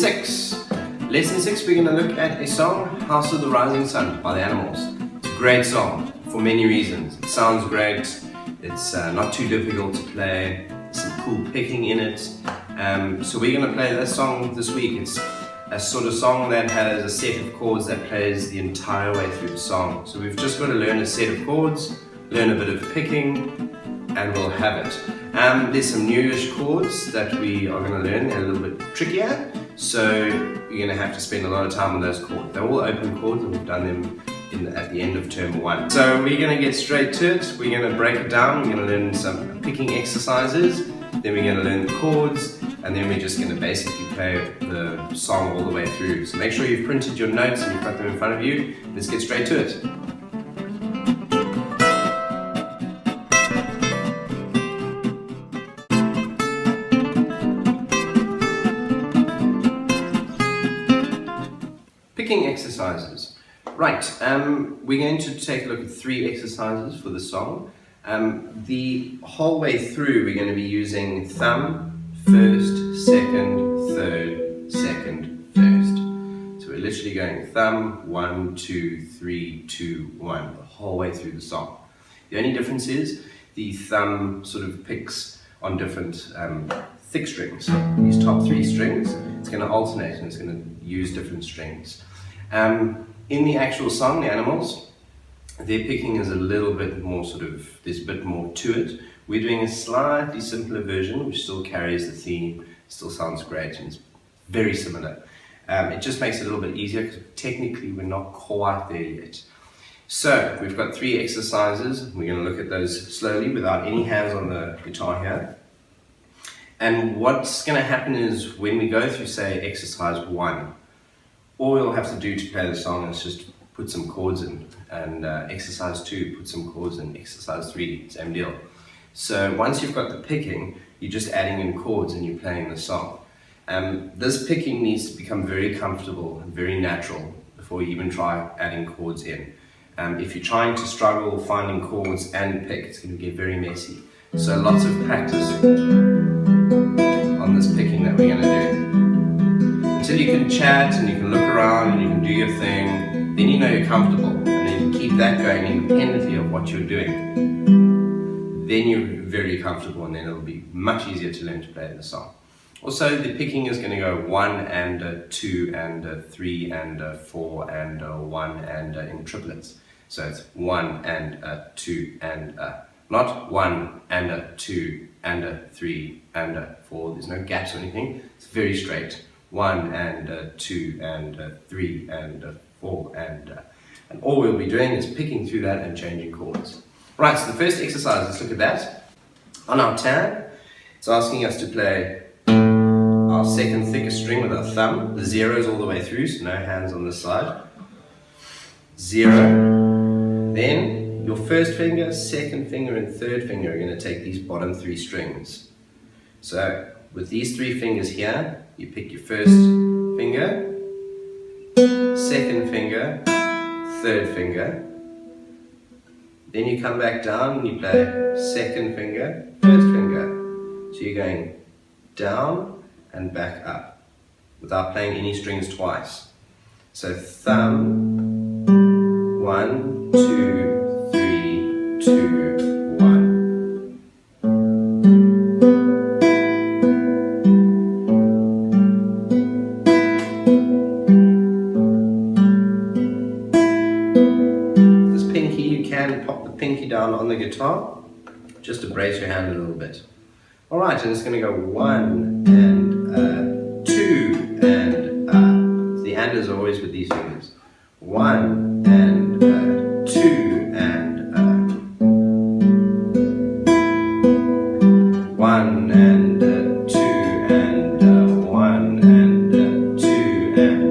6. Lesson 6, we're going to look at a song, House of the Rising Sun by the Animals. It's a great song for many reasons. It sounds great, it's not too difficult to play, there's some cool picking in it. So we're going to play this song this week. It's a sort of song that has a set of chords that plays the entire way through the song. So we've just got to learn a set of chords, learn a bit of picking, and we'll have it. There's some newish chords that we are going to learn. They're a little bit trickier, so you're going to have to spend a lot of time on those chords. They're all open chords, and we've done them at the end of term 1. So we're going to get straight to it. We're going to break it down. We're going to learn some picking exercises, then we're going to learn the chords, and then we're just going to basically play the song all the way through. So make sure you've printed your notes and you've got them in front of you. Let's get straight to it. Picking exercises. Right, we're going to take a look at 3 exercises for the song. The whole way through we're going to be using thumb, first, second, third, second, first. So we're literally going thumb, 1, 2, 3, 2, 1, the whole way through the song. The only difference is the thumb sort of picks on different thick strings. These top 3 strings, it's going to alternate and it's going to use different strings. In the actual song, the Animals, their picking is a little bit more there's a bit more to it. We're doing a slightly simpler version, which still carries the theme, still sounds great, and it's very similar. It just makes it a little bit easier because technically we're not quite there yet. So we've got 3 exercises. We're going to look at those slowly without any hands on the guitar here. And what's going to happen is when we go through, say, exercise 1, all you'll have to do to play the song is just put some chords in, and exercise 2, put some chords in, exercise 3, same deal. So once you've got the picking, you're just adding in chords and you're playing the song. This picking needs to become very comfortable and very natural before you even try adding chords in. If you're trying to struggle finding chords and pick, it's going to get very messy. So lots of practice on this picking that we're going to do. Until you can chat and you can look around and you can do your thing, then you know you're comfortable, and then you keep that going independently of what you're doing. Then you're very comfortable, and then it'll be much easier to learn to play the song. Also, the picking is going to go 1 and 2 and 3 and 4 and 1 and in triplets. So it's 1 and 2 and not 1 and 2 and 3 and 4. There's no gaps or anything. It's very straight. 1 and 2 and 3 and 4 and all we'll be doing is picking through that and changing chords. Right, so the first exercise, let's look at that. On our tab, it's asking us to play our second thickest string with our thumb. The 0 is all the way through, so no hands on this side. 0. Then your first finger, second finger, and third finger are going to take these bottom 3 strings. So with these 3 fingers here, you pick your first finger, second finger, third finger. Then you come back down and you play second finger, first finger. So you're going down and back up without playing any strings twice. So thumb, 1, 2, 3, 2, 1. Pop the pinky down on the guitar just to brace your hand a little bit. Alright, and it's going to go 1 and 2 and the and is always with these fingers. 1 and 2 and 1 and 2 and 1 and 2 and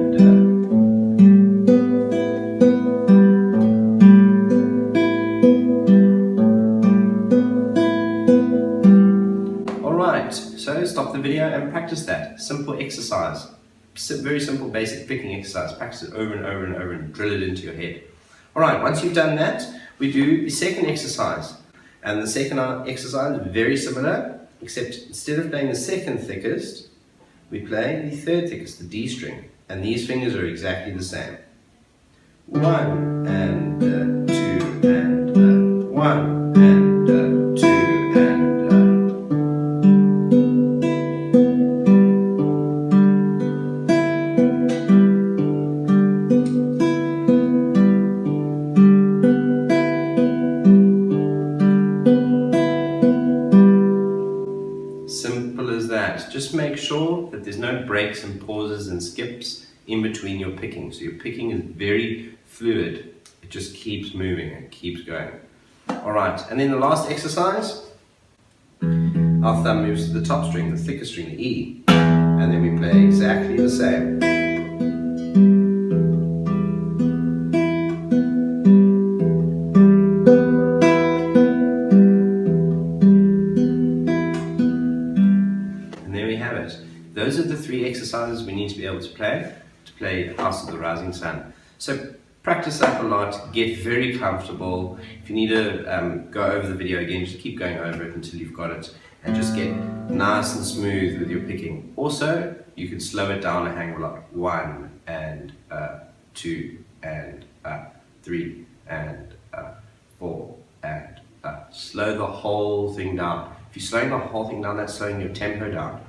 So stop the video and practice that. Simple exercise. Very simple basic picking exercise. Practice it over and over and over and drill it into your head. Alright, once you've done that, we do the second exercise. And the second exercise is very similar, except instead of playing the second thickest, we play the third thickest, the D string, and these fingers are exactly the same. 1 and 2 and 1 and 2 and Simple as that. Just make sure that there's no breaks and pauses and skips in between your picking. So your picking is very fluid. It just keeps moving and keeps going. Alright, and then the last exercise, our thumb moves to the top string, the thicker string, the E, and then we play exactly the same. Those are the 3 exercises we need to be able to play House of the Rising Sun. So practice up a lot, get very comfortable. If you need to go over the video again, just keep going over it until you've got it, and just get nice and smooth with your picking. Also, you can slow it down a hang of a lot. 1 and 2 and 3 and 4 and slow the whole thing down. If you're slowing the whole thing down, that's slowing your tempo down.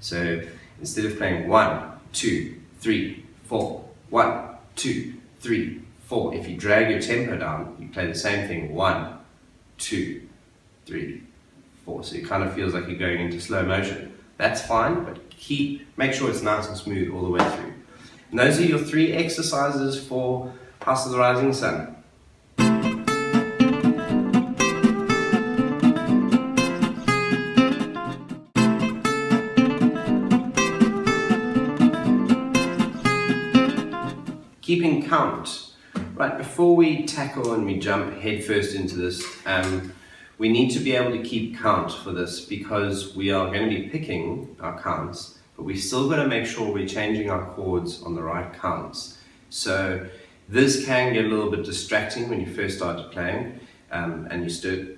So instead of playing 1, 2, 3, 4, 1, 2, 3, 4, if you drag your tempo down, you play the same thing, 1, 2, 3, 4. So it kind of feels like you're going into slow motion. That's fine, but make sure it's nice and smooth all the way through. And those are your 3 exercises for House of the Rising Sun. Keeping count. Right, before we tackle and we jump headfirst into this, we need to be able to keep count for this, because we are going to be picking our counts, but we still got to make sure we're changing our chords on the right counts. So this can get a little bit distracting when you first start playing and you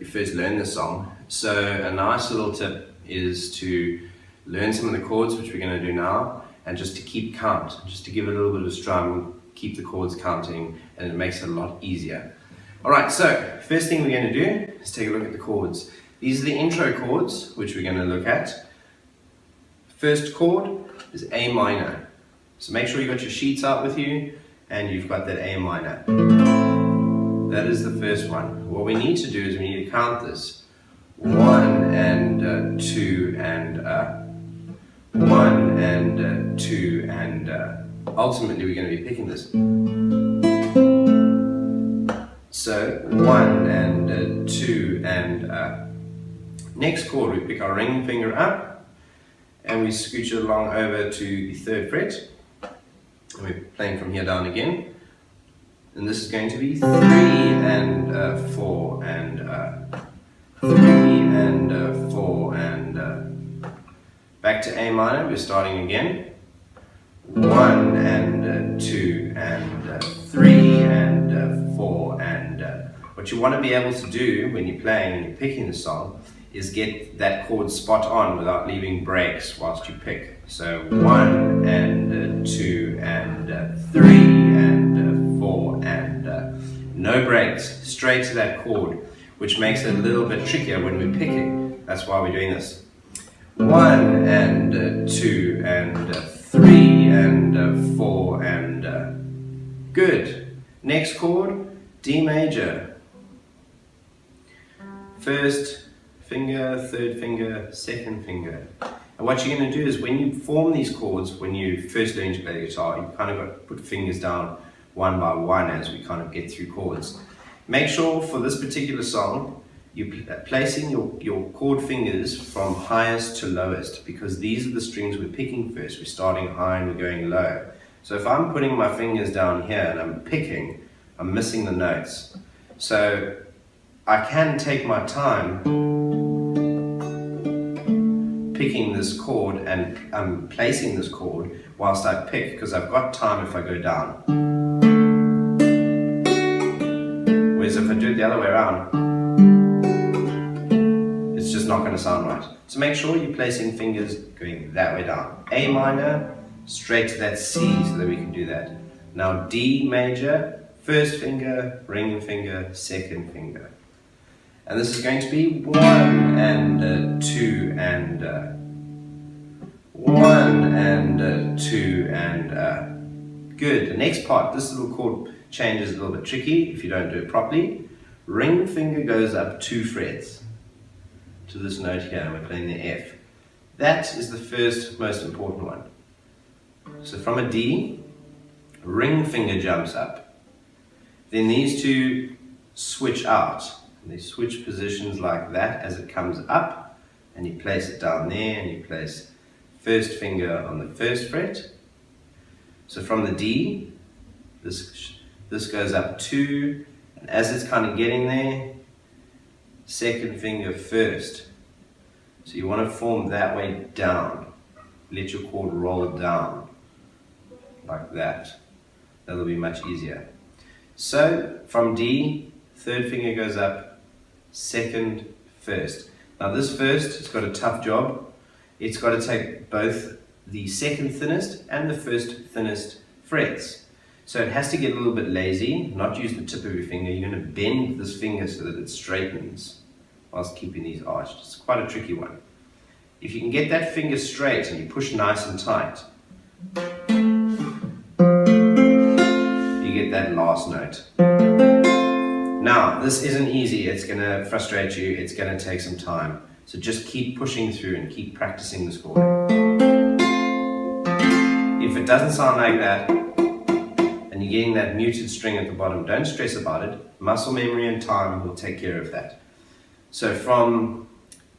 first learn the song. So a nice little tip is to learn some of the chords, which we're going to do now, and just to keep count, just to give it a little bit of strum, keep the chords counting, and it makes it a lot easier. Alright, so first thing we're going to do is take a look at the chords. These are the intro chords, which we're going to look at. First chord is A minor. So make sure you've got your sheets out with you, and you've got that A minor. That is the first one. What we need to do is we need to count this. 1 and 2 and 1 and 2 and ultimately we're going to be picking this. So 1 and 2 and next chord we pick our ring finger up and we scooch it along over to the 3rd fret, and we're playing from here down again, and this is going to be 3 and 4 and 3 and 4 and back to A minor. We're starting again. 1 and 2 and 3 and 4 and what you want to be able to do when you're playing and you're picking the song is get that chord spot on without leaving breaks whilst you pick. So 1 and 2 and 3 and 4 and no breaks, straight to that chord, which makes it a little bit trickier when we're picking. That's why we're doing this. 1 and 2 and 3 and 4 and good. Next chord, D major. First finger, 3rd finger, 2nd finger. And what you're going to do is when you form these chords, when you first learn to play the guitar, you kind of got to put fingers down one by one as we kind of get through chords. Make sure for this particular song, you're placing your chord fingers from highest to lowest, because these are the strings we're picking first. We're starting high and we're going low. So if I'm putting my fingers down here and I'm picking, I'm missing the notes. So I can take my time picking this chord and placing this chord whilst I pick, because I've got time if I go down. Whereas if I do it the other way around, it's just not going to sound right. So make sure you're placing fingers going that way down. A minor, straight to that C so that we can do that. Now D major, first finger, ring finger, second finger. And this is going to be 1 and 2 and 1 and 2 and good. The next part, this little chord change is a little bit tricky if you don't do it properly. Ring finger goes up 2 frets to this note here, and we're playing the F. That is the first most important one. So from a D, ring finger jumps up. Then these two switch out. They switch positions like that as it comes up, and you place it down there, and you place first finger on the first fret. So from the D, this goes up 2, and as it's kind of getting there, second finger first. So you want to form that way down. Let your chord roll down like that. That'll be much easier. So from D, third finger goes up, second first. Now this first has got a tough job. It's got to take both the second thinnest and the first thinnest frets. So it has to get a little bit lazy, not use the tip of your finger. You're going to bend this finger so that it straightens whilst keeping these arched. It's quite a tricky one. If you can get that finger straight and you push nice and tight, you get that last note. Now, this isn't easy. It's going to frustrate you. It's going to take some time. So just keep pushing through and keep practicing this chord. If it doesn't sound like that, and you're getting that muted string at the bottom, don't stress about it. Muscle memory and time will take care of that. So from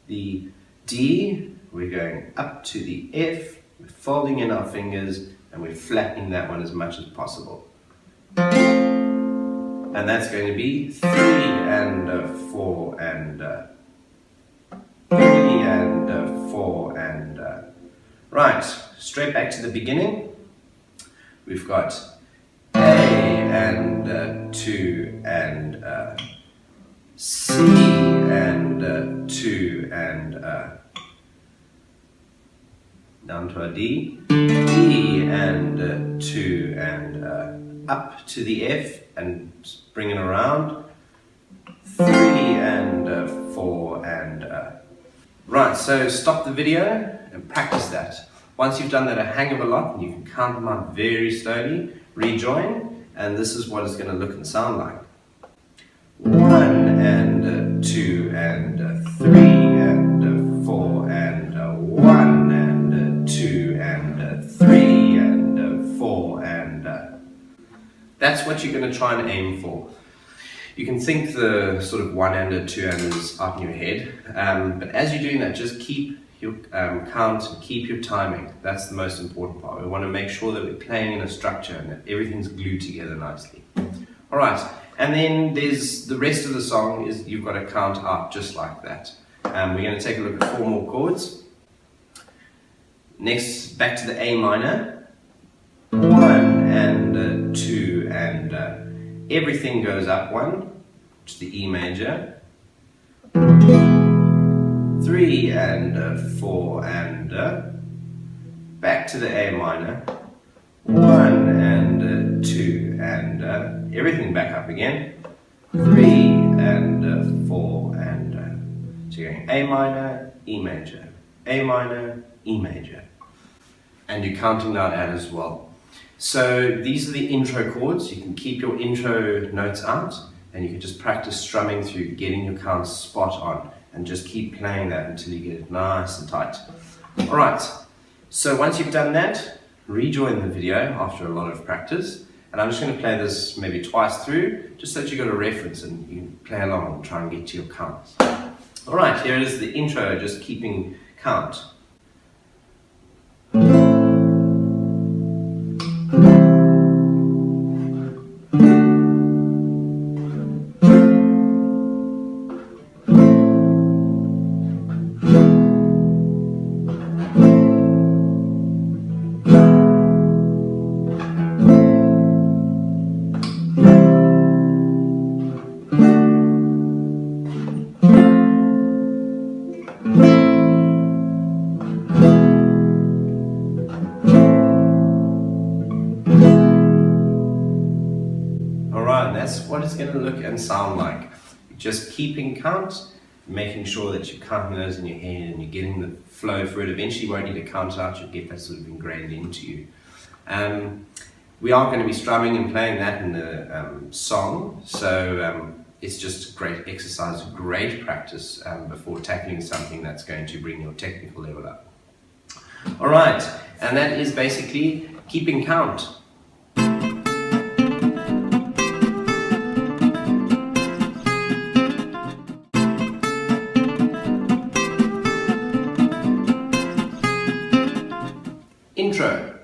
the D, we're going up to the F, we're folding in our fingers, and we're flattening that one as much as possible. And that's going to be 3 and 4 and 3 and 4 and right, straight back to the beginning. We've got A and 2 and C and 2 and down to our D, D and 2 and up to the F and bring it around, 3 and 4 and right, so stop the video and practice that. Once you've done that a hang of a lot, and you can count them out very slowly, rejoin, and this is what it's going to look and sound like. 1 and 2 and 3 and 4 and 1 and 2 and 3 and 4 and that's what you're going to try and aim for. You can think the sort of 1 and 2 anders out in your head, but as you're doing that, just keep your count and keep your timing. That's the most important part. We want to make sure that we're playing in a structure and that everything's glued together nicely. All right, and then there's the rest of the song is you've got to count out just like that. We're going to take a look at 4 more chords. Next, back to the A minor. 1 and 2 and everything goes up 1 to the E major. 3 and 4 and back to the A minor. 1 and 2 and everything back up again. 3 and 4 and so you're going A minor, E major, A minor, E major, and you're counting that out as well. So these are the intro chords. You can keep your intro notes out, and you can just practice strumming through, getting your counts spot on, and just keep playing that until you get it nice and tight. All right, so once you've done that, rejoin the video after a lot of practice, and I'm just going to play this maybe twice through, just so that you've got a reference and you can play along and try and get to your counts. All right, here it is, the intro, just keeping count. going to look and sound like? Just keeping count, making sure that you're counting those in your head and you're getting the flow for it. Eventually you won't need to count out, you'll get that sort of ingrained into you. We are going to be strumming and playing that in the song, so it's just a great exercise, great practice before tackling something that's going to bring your technical level up. Alright, and that is basically keeping count. Intro.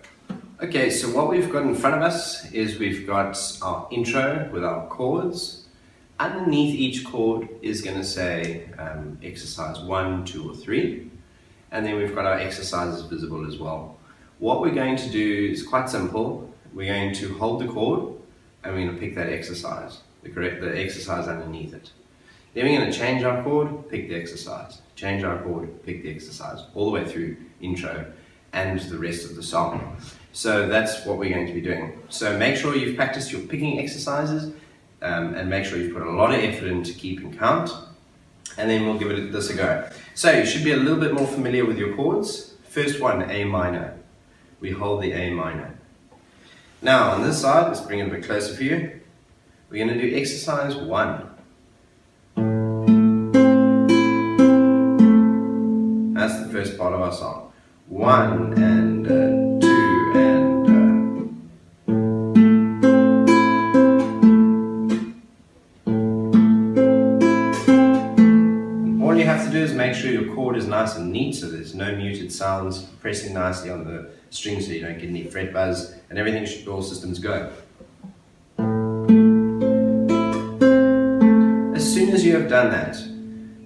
Okay, so what we've got in front of us is we've got our intro with our chords. Underneath each chord is going to say exercise 1, 2 or 3, and then we've got our exercises visible as well. What we're going to do is quite simple. We're going to hold the chord and we're going to pick that exercise, the exercise underneath it. Then we're going to change our chord, pick the exercise, change our chord, pick the exercise, all the way through intro and the rest of the song. So that's what we're going to be doing. So make sure you've practiced your picking exercises and make sure you've put a lot of effort into keeping count, and then we'll give this a go. So you should be a little bit more familiar with your chords. First one, A minor. We hold the A minor. Now on this side, let's bring it a bit closer for you. We're going to do exercise 1. That's the first part of our song. 1 and 2 and all you have to do is make sure your chord is nice and neat, so there's no muted sounds, pressing nicely on the string so you don't get any fret buzz, and everything should, all systems go. As soon as you have done that,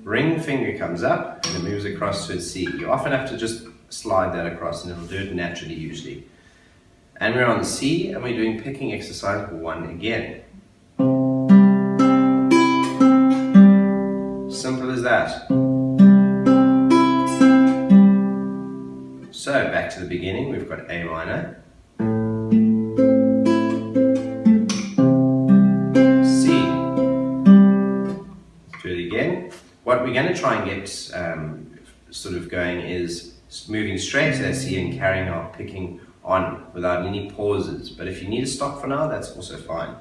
ring finger comes up and it moves across to a C. You often have to just slide that across and it'll do it naturally usually. And we're on C and we're doing picking exercise 1 again. Simple as that. So back to the beginning, we've got A minor, C. Let's do it again. What we're going to try and get sort of going is moving straight to that C and carrying our picking on without any pauses. But if you need to stop for now, that's also fine.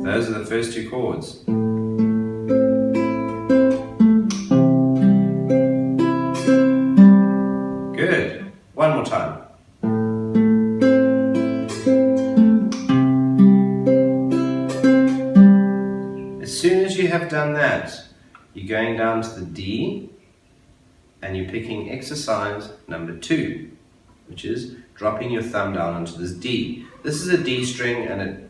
Those are the first 2 chords. Good. One more time. As soon as you have done that, you're going down to the D and you're picking exercise number 2, which is dropping your thumb down onto this D. This is a D string and it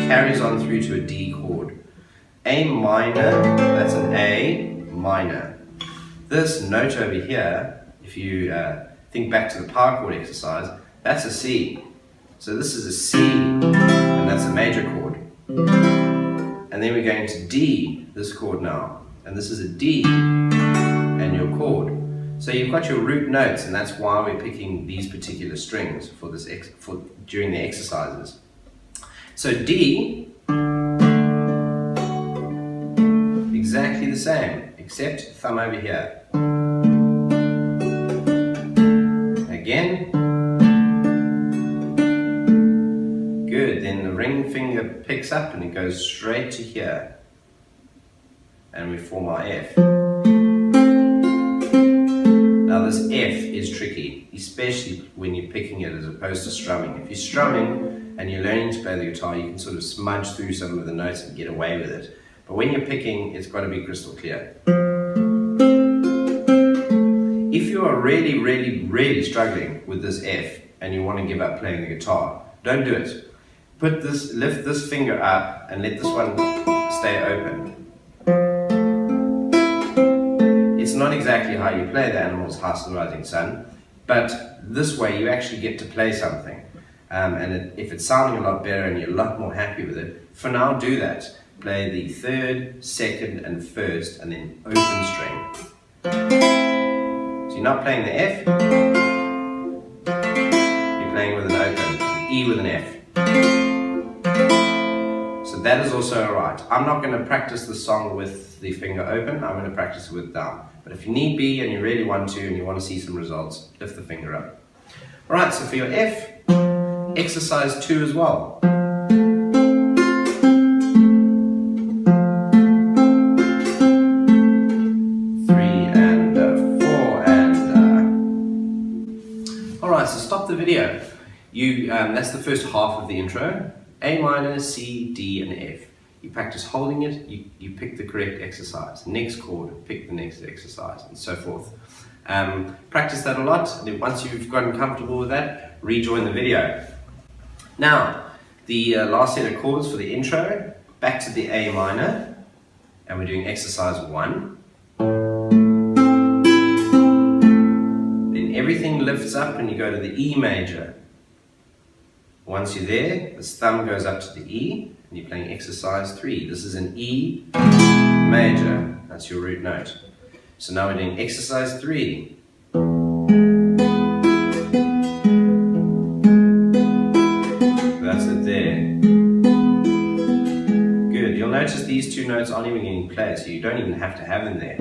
carries on through to a D chord. A minor, that's an A minor. This note over here, if you think back to the power chord exercise, that's a C. So this is a C and that's a major chord. And then we're going to D, this chord now, and this is a D and your chord. So you've got your root notes, and that's why we're picking these particular strings for this during the exercises. So D, exactly the same, except thumb over here. Again. Good, then the ring finger picks up and it goes straight to here. And we form our F. Now this F is tricky, especially when you're picking it as opposed to strumming. If you're strumming and you're learning to play the guitar, you can sort of smudge through some of the notes and get away with it. But when you're picking, it's got to be crystal clear. If you are really, really, really struggling with this F and you want to give up playing the guitar, don't do it. Lift this finger up and let this one stay open. It's not exactly how you play The Animals' House of the Rising Sun, but this way you actually get to play something. If it's sounding a lot better and you're a lot more happy with it, for now do that. Play the 3rd, 2nd and 1st and then open string. So you're not playing the F, E with an F. So that is also alright. I'm not going to practice the song with the finger open, I'm going to practice it with thumb. But if you need be and you really want to and you want to see some results, lift the finger up. Alright, so for your F, exercise 2 as well. 3 and 4 and Alright, so stop the video. That's the first half of the intro. A minor, C, D and F. You practice holding it, you pick the correct exercise. Next chord, pick the next exercise, and so forth. Practice that a lot, and then once you've gotten comfortable with that, rejoin the video. Now, the last set of chords for the intro, back to the A minor, and we're doing exercise 1. Then everything lifts up and you go to the E major. Once you're there, this thumb goes up to the E, and you're playing exercise 3. This is an E major, that's your root note. So now we're doing exercise 3. That's it there. Good, you'll notice these two notes aren't even getting played, so you don't even have to have them there.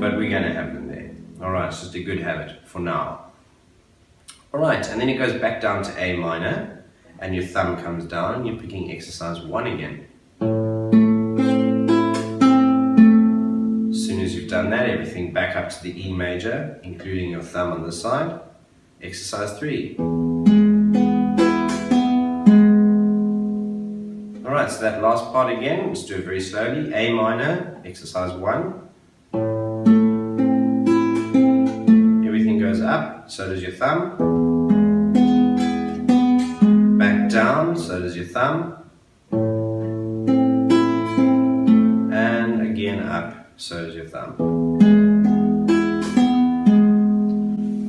But we're going to have them there. Alright, it's just a good habit for now. Alright, and then it goes back down to A minor, and your thumb comes down, and you're picking exercise 1 again. As soon as you've done that, everything back up to the E major, including your thumb on this side. Exercise 3. Alright, so that last part again, let's do it very slowly. A minor, exercise 1. Everything goes up, so does your thumb. Back down, so does your thumb. And again up, so does your thumb.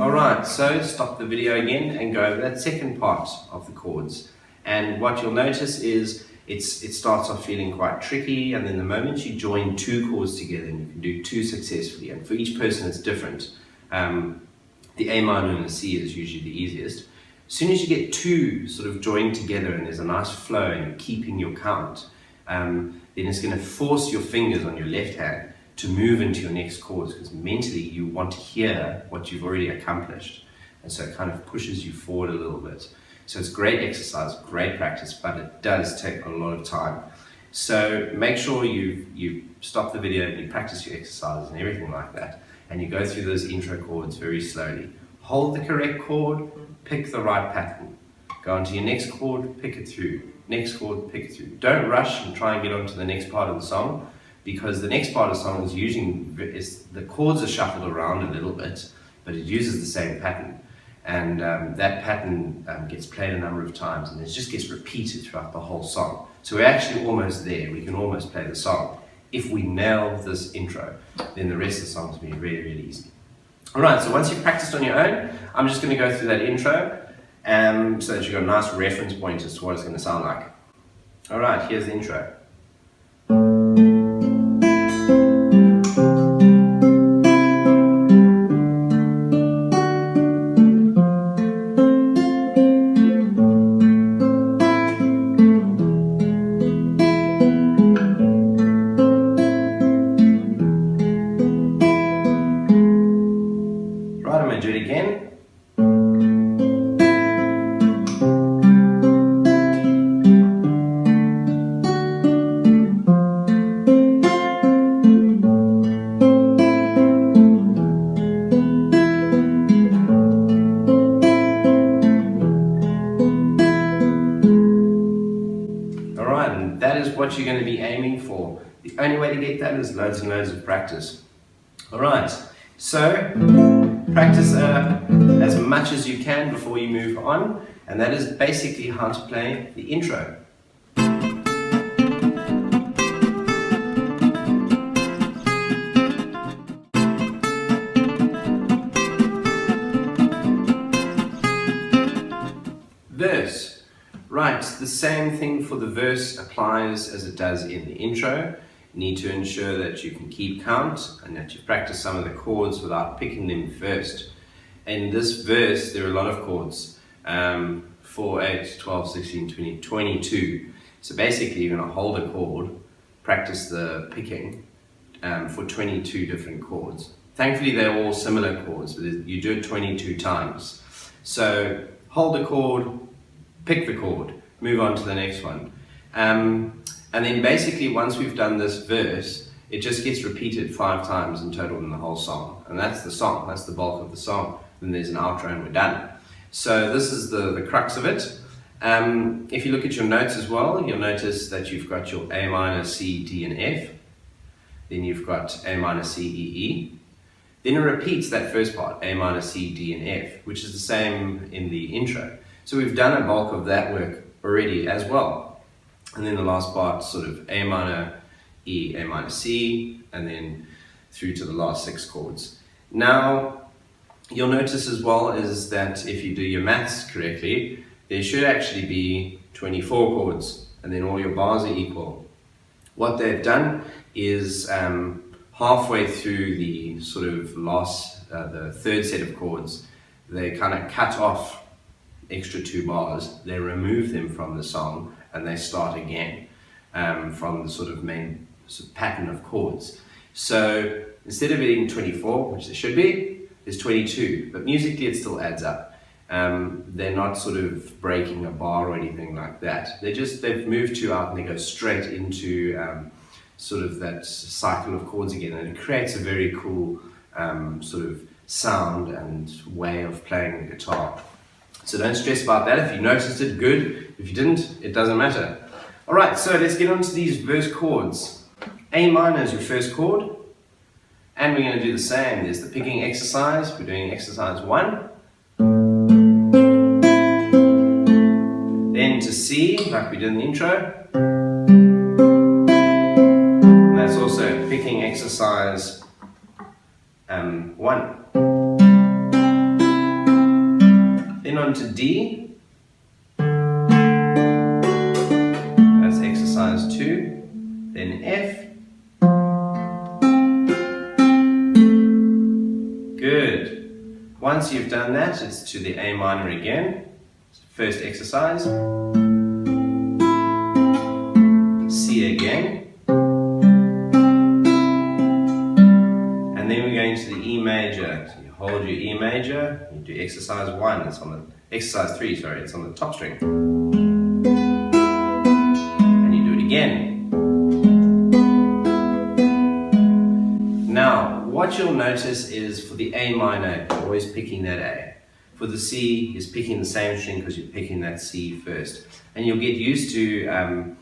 Alright, so stop the video again and go over that second part of the chords. And what you'll notice is it starts off feeling quite tricky, and then the moment you join 2 chords together, and you can do 2 successfully, and for each person it's different. The A minor and the C is usually the easiest. As soon as you get 2 sort of joined together and there's a nice flow and you're keeping your count, then it's going to force your fingers on your left hand to move into your next chords, because mentally you want to hear what you've already accomplished. And so it kind of pushes you forward a little bit. So it's great exercise, great practice, but it does take a lot of time. So make sure you stop the video and you practice your exercises and everything like that. And you go through those intro chords very slowly. Hold the correct chord, pick the right pattern. Go on to your next chord, pick it through. Next chord, pick it through. Don't rush and try and get on to the next part of the song, because the next part of the song is the chords are shuffled around a little bit, but it uses the same pattern. And that pattern gets played a number of times, and it just gets repeated throughout the whole song. So we're actually almost there. We can almost play the song. If we nail this intro, then the rest of the song is going to be really, really easy. Alright, so once you've practiced on your own, I'm just going to go through that intro so that you've got a nice reference point as to what it's going to sound like. Alright, here's the intro. Right, I'm going to do it again. Alright, and that is what you're going to be aiming for. The only way to get that is loads and loads of practice. Alright, so practice as much as you can before you move on, and that is basically how to play the intro. Verse. Right, the same thing for the verse applies as it does in the intro. You need to ensure that you can keep count and that you practice some of the chords without picking them first. In this verse, there are a lot of chords. 4, 8, 12, 16, 20, 22. So basically you're going to hold a chord, practice the picking for 22 different chords. Thankfully they're all similar chords, but you do it 22 times. So hold the chord, pick the chord, move on to the next one. And then basically once we've done this verse, it just gets repeated 5 times in total in the whole song. And that's the song, that's the bulk of the song. Then there's an outro and we're done. So this is the crux of it. If you look at your notes as well, you'll notice that you've got your A minor, C, D and F. Then you've got A minor, C, E, E. Then it repeats that first part, A minor, C, D and F, which is the same in the intro. So we've done a bulk of that work already as well. And then the last part, sort of A minor, E, A minor, C, and then through to the last 6 chords. Now, you'll notice as well is that if you do your maths correctly, there should actually be 24 chords, and then all your bars are equal. What they've done is halfway through the sort of last, the third set of chords, they kind of cut off extra 2 bars, they remove them from the song, and they start again from the sort of main pattern of chords. So instead of being 24, which there should be, there's 22, but musically it still adds up. They're not sort of breaking a bar or anything like that. They've moved 2 out and they go straight into sort of that cycle of chords again, and it creates a very cool sort of sound and way of playing the guitar. So don't stress about that. If you noticed it, good. If you didn't, it doesn't matter. All right, so let's get on to these verse chords. A minor is your first chord, and we're going to do the same. There's the picking exercise. We're doing exercise 1. Then to C, like we did in the intro. And that's also picking exercise 1. Then on to D. That's exercise 2. Then F. Good. Once you've done that, it's to the A minor again. First exercise. C again. And then we're going to the E major. So you hold your E major, you do exercise 1, it's on the exercise 3, sorry, it's on the top string. And you do it again. Now, what you'll notice is for the A minor, you're always picking that A. For the C, is picking the same string because you're picking that C first. And you'll get used to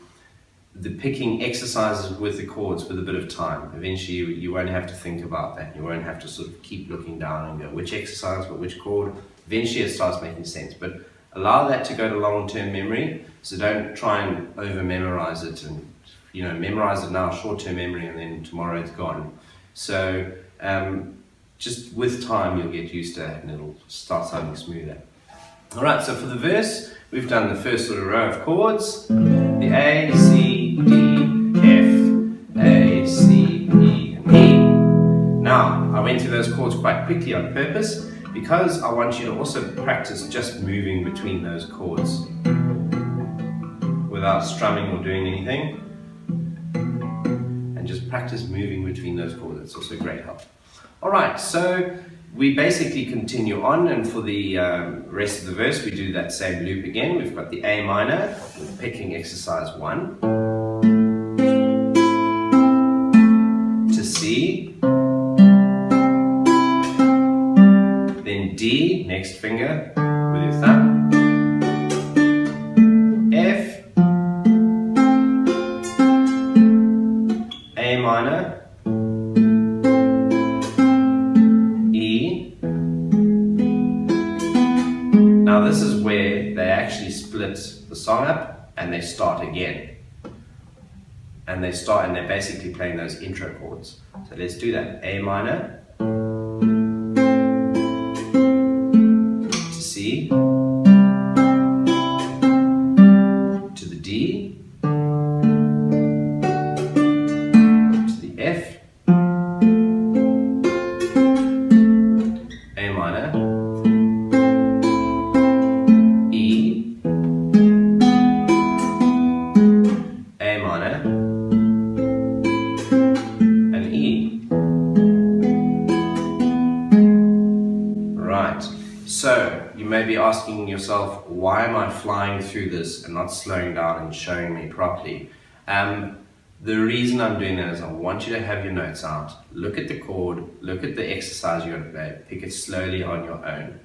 the picking exercises with the chords with a bit of time. Eventually you won't have to think about that. You won't have to sort of keep looking down and go, which exercise, but which chord. Eventually it starts making sense. But allow that to go to long-term memory. So don't try and over-memorize it and memorize it now, short-term memory, and then tomorrow it's gone. So just with time you'll get used to it and it'll start sounding smoother. Alright, so for the verse, we've done the first sort of row of chords. The A, C, D, F, A, C, E, and E. Now, I went through those chords quite quickly on purpose because I want you to also practice just moving between those chords without strumming or doing anything. And just practice moving between those chords. It's also great help. Alright, so we basically continue on, and for the rest of the verse we do that same loop again. We've got the A minor with picking exercise 1. To C. Then D, next finger with your thumb. F. A minor. Now this is where they actually split the song up and they start again. And they're basically playing those intro chords. So let's do that. A minor. To C. To the D. To the F. A minor. yourself, why am I flying through this and not slowing down and showing me properly? The reason I'm doing that is I want you to have your notes out, look at the chord, look at the exercise you're going to play, pick it slowly on your own.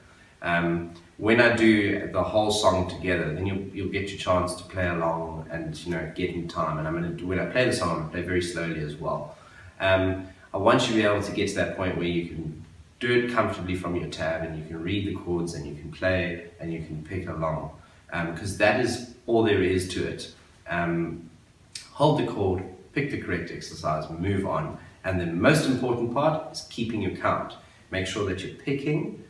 When I do the whole song together, then you'll get your chance to play along and get in time. And when I play the song, I'm going to play very slowly as well. I want you to be able to get to that point where you can do it comfortably from your tab and you can read the chords and you can play and you can pick along, because that is all there is to it. Hold the chord, pick the correct exercise, move on. And the most important part is keeping your count. Make sure that you're picking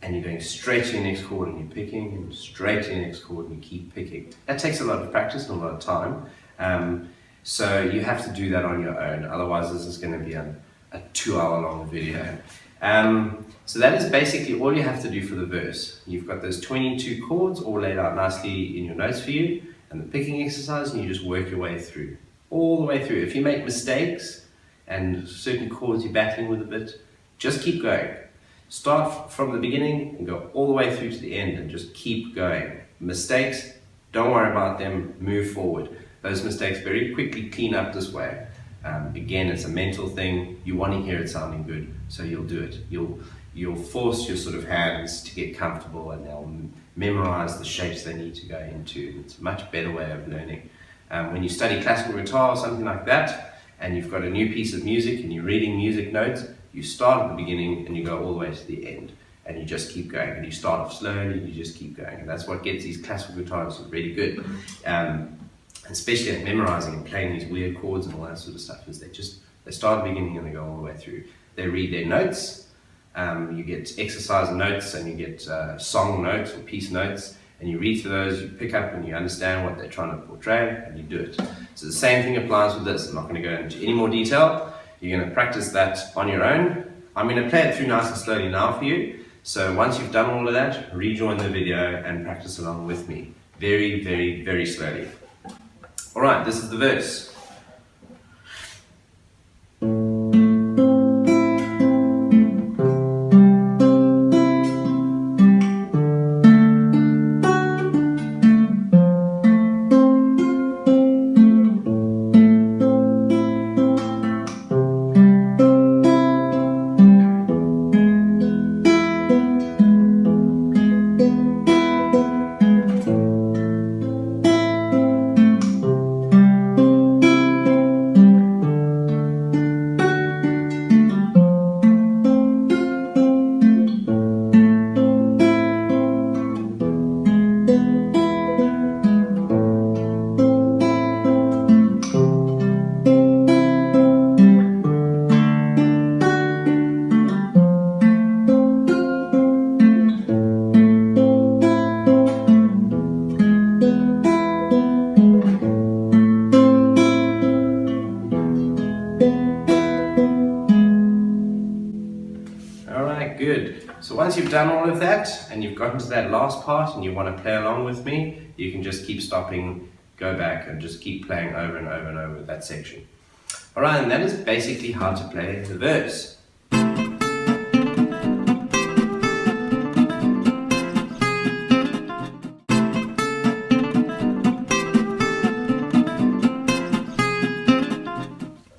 and you're going straight to your next chord and you're picking and straight to your next chord and you keep picking. That takes a lot of practice and a lot of time. So you have to do that on your own. Otherwise this is going to be a 2-hour long video. So that is basically all you have to do for the verse. You've got those 22 chords all laid out nicely in your notes for you, and the picking exercise, and you just work your way through, all the way through. If you make mistakes and certain chords you're battling with a bit, just keep going. Start from the beginning and go all the way through to the end and just keep going. Mistakes, don't worry about them, move forward. Those mistakes very quickly clean up this way. Again, it's a mental thing. You want to hear it sounding good, so you'll do it. You'll force your sort of hands to get comfortable and they'll memorize the shapes they need to go into. It's a much better way of learning. When you study classical guitar or something like that, and you've got a new piece of music and you're reading music notes, you start at the beginning and you go all the way to the end. And you just keep going. And you start off slowly, you just keep going. And that's what gets these classical guitars really good. Especially at memorizing and playing these weird chords and all that sort of stuff, is they start at the beginning and they go all the way through. They read their notes, you get exercise notes and you get song notes or piece notes, and you read through those, you pick up and you understand what they're trying to portray and you do it. So the same thing applies with this. I'm not going to go into any more detail. You're going to practice that on your own. I'm going to play it through nice and slowly now for you. So once you've done all of that, rejoin the video and practice along with me. Very, very, very slowly. Alright, this is the verse. Good. So once you've done all of that and you've gotten to that last part and you want to play along with me, you can just keep stopping, go back and just keep playing over and over and over that section. Alright, and that is basically how to play the verse.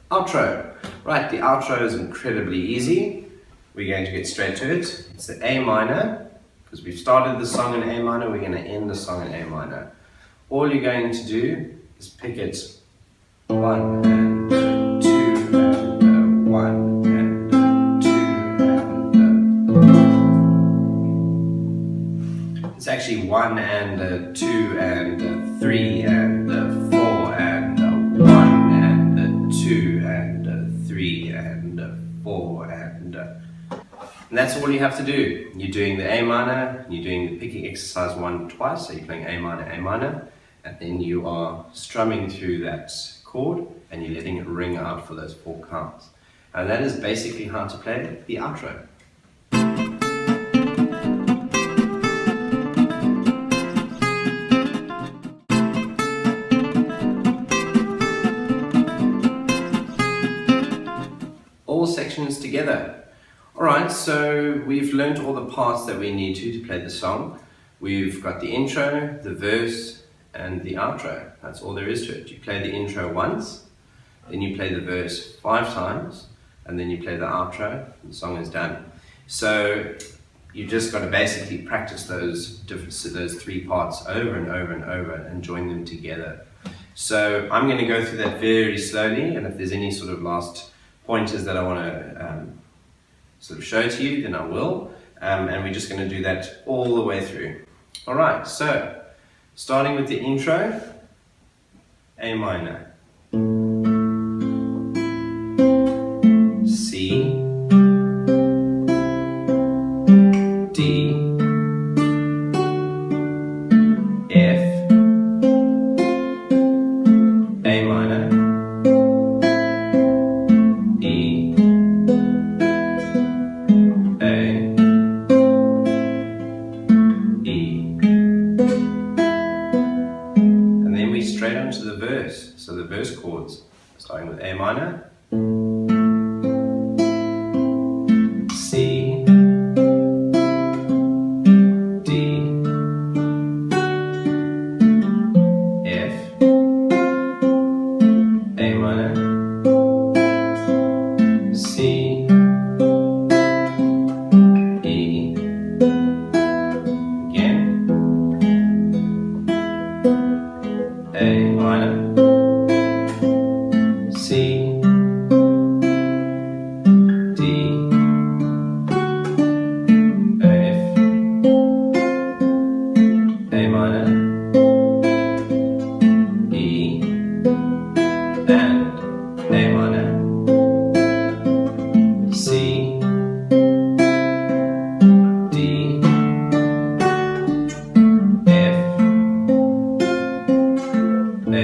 Outro. Right, the outro is incredibly easy. We're going to get straight to it. It's the A minor, because we've started the song in A minor, we're going to end the song in A minor. All you're going to do is pick it 1 and 2 and 1 and 2 and it's actually 1 and 2 and 3 and 4 and 1 and 2 and 3 and 4 and that's all you have to do. You're doing the A minor, you're doing the picking exercise 1 twice, so you're playing A minor, and then you are strumming through that chord and you're letting it ring out for those 4 counts. And that is basically how to play the outro. All sections together. Alright, so we've learned all the parts that we need to play the song. We've got the intro, the verse, and the outro. That's all there is to it. You play the intro once, then you play the verse 5 times, and then you play the outro, and the song is done. So you just got to basically practice those 3 parts over and over and over and join them together. So I'm going to go through that very slowly, and if there's any sort of last pointers that I want to sort of show to you, then I will. And we're just going to do that all the way through. Alright, so starting with the intro, A minor, C, D, F, A minor, E, A, E, and then we straight on to the verse. So the verse chords, starting with A minor, C, D, F, A minor, C, E, again, A minor, C, D, F, A minor, E, and A minor, C, D, F, A,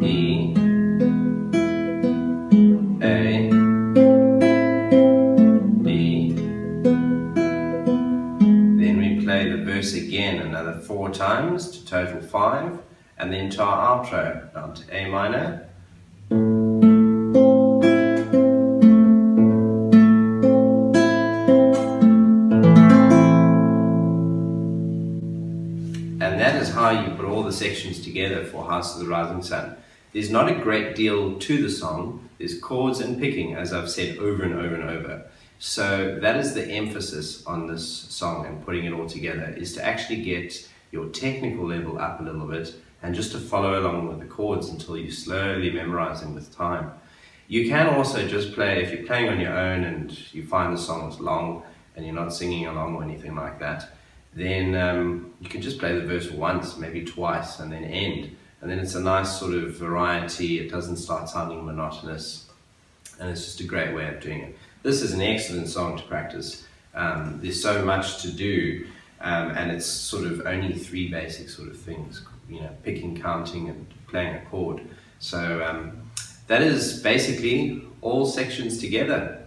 E, A, B. Then we play the verse again another 4 times to total 5, and then to our outro down to A minor, and that is how you put all the sections together for House of the Rising Sun. There's not a great deal to the song. There's chords and picking, as I've said over and over and over. So that is the emphasis on this song and putting it all together, is to actually get your technical level up a little bit and just to follow along with the chords until you slowly memorize them with time. You can also just play, if you're playing on your own and you find the song is long and you're not singing along or anything like that, then you can just play the verse once, maybe twice, and then end. And then it's a nice sort of variety. It doesn't start sounding monotonous, and it's just a great way of doing it. This is an excellent song to practice. There's so much to do, and it's sort of only 3 basic sort of things, you know, picking, counting, and playing a chord. So that is basically all sections together.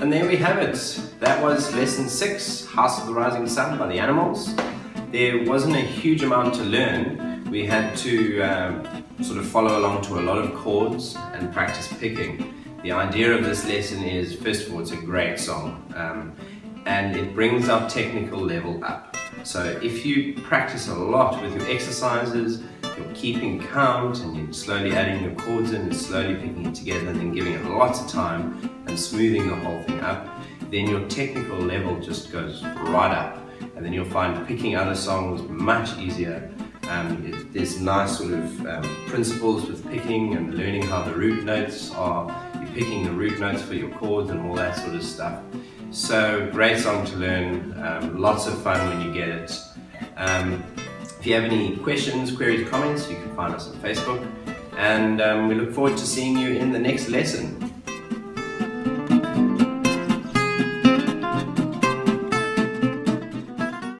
And there we have it. That was lesson 6, House of the Rising Sun by the Animals. There wasn't a huge amount to learn. We had to sort of follow along to a lot of chords and practice picking. The idea of this lesson is, first of all, it's a great song and it brings our technical level up. So if you practice a lot with your exercises, you're keeping count and you're slowly adding your chords in and slowly picking it together and then giving it lots of time and smoothing the whole thing up, then your technical level just goes right up, and then you'll find picking other songs much easier. There's nice sort of principles with picking and learning how the root notes are. You're picking the root notes for your chords and all that sort of stuff. So great song to learn, lots of fun when you get it. If you have any questions, queries, comments, you can find us on Facebook, and we look forward to seeing you in the next lesson.